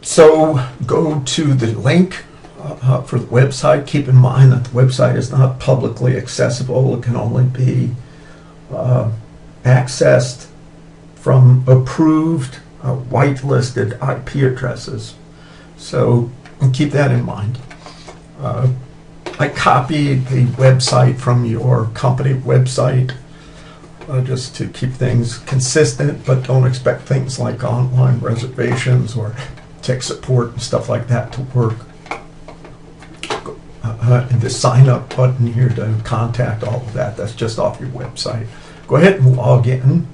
So go to the link for the website. Keep in mind that the website is not publicly accessible. It can only be accessed from approved, whitelisted IP addresses. So keep that in mind. I copied the website from your company website just to keep things consistent, but don't expect things like online reservations or tech support and stuff like that to work. And the sign up button here to contact all of that, that's just off your website. Go ahead and log in.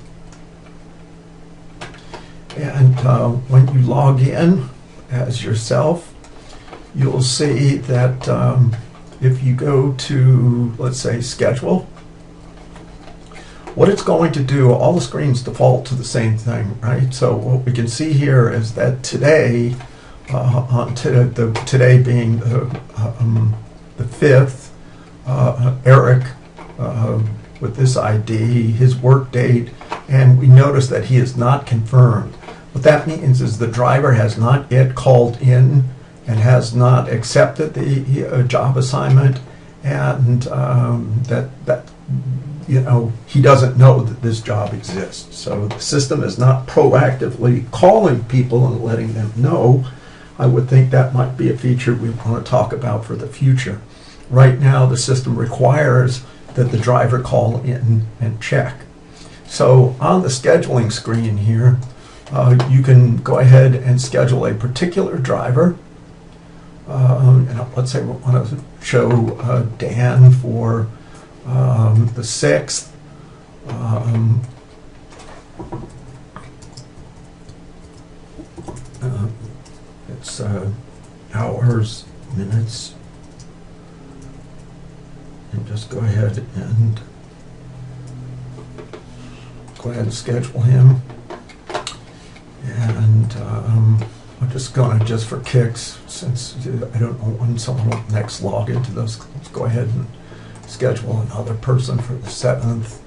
And when you log in as yourself, you'll see that if you go to, let's say, schedule, what it's going to do, all the screens default to the same thing, right? So what we can see here is that today, today being the 5th, Eric, with this ID, his work date, and we notice that he is not confirmed. What that means is the driver has not yet called in and has not accepted the job assignment, and that he doesn't know that this job exists. So the system is not proactively calling people and letting them know. I would think that might be a feature we want to talk about for the future. Right now, the system requires that the driver call in and check. So on the scheduling screen here, you can go ahead and schedule a particular driver. Let's say we want to show Dan for the 6th. It's hours, minutes, and just go ahead and schedule him. And I'm just going to, just for kicks, since I don't know when someone will next log into those, let's go ahead and schedule another person for the 7th.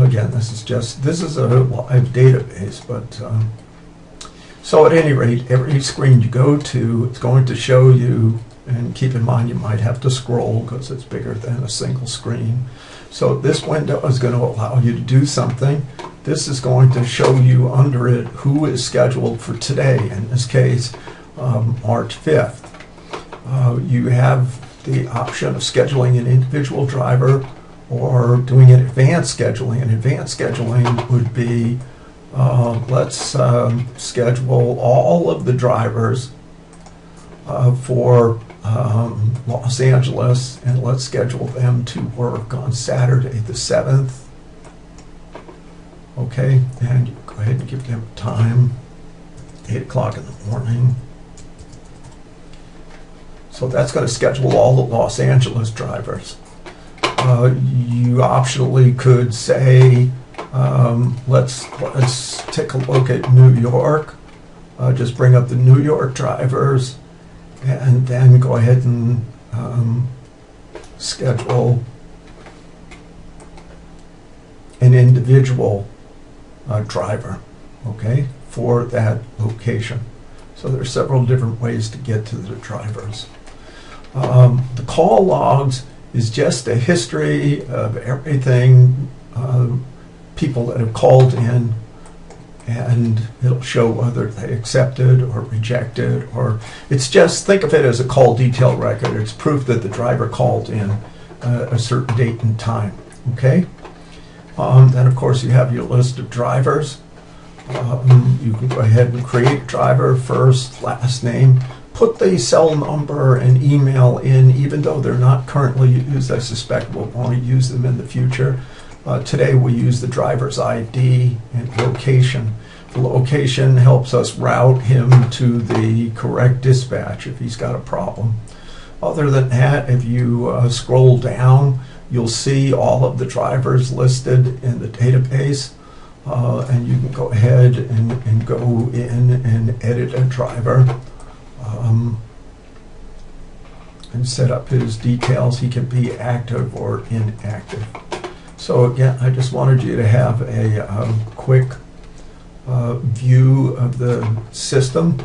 Again, this is a live database, but so at any rate, every screen you go to, it's going to show you, and keep in mind you might have to scroll because it's bigger than a single screen. So this window is going to allow you to do something. This is going to show you under it who is scheduled for today, in this case, March 5th. You have the option of scheduling an individual driver or doing an advanced scheduling. And advanced scheduling would be, let's schedule all of the drivers for Los Angeles, and let's schedule them to work on Saturday the 7th. Okay, and you go ahead and give them time, 8 o'clock in the morning. So that's going to schedule all the Los Angeles drivers. You optionally could say, let's take a look at New York. Just bring up the New York drivers, and then go ahead and schedule an individual driver, okay, for that location. So there are several different ways to get to the drivers. The call logs is just a history of everything, people that have called in, and it'll show whether they accepted or rejected, or it's just, think of it as a call detail record. It's proof that the driver called in a certain date and time, okay? Then of course you have your list of drivers. You can go ahead and create a driver, first, last name, put the cell number and email in, even though they're not currently used. I suspect we'll want to use them in the future. Today we use the driver's ID and location. The location helps us route him to the correct dispatch if he's got a problem. Other than that, if you scroll down, you'll see all of the drivers listed in the database, and you can go ahead and go in and edit a driver and set up his details. He can be active or inactive. So again, I just wanted you to have a quick view of the system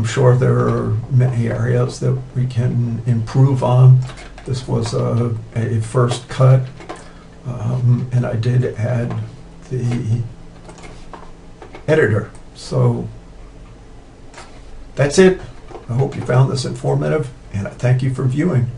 I'm sure there are many areas that we can improve on. This was a first cut, and I did add the editor. So that's it. I hope you found this informative, and I thank you for viewing.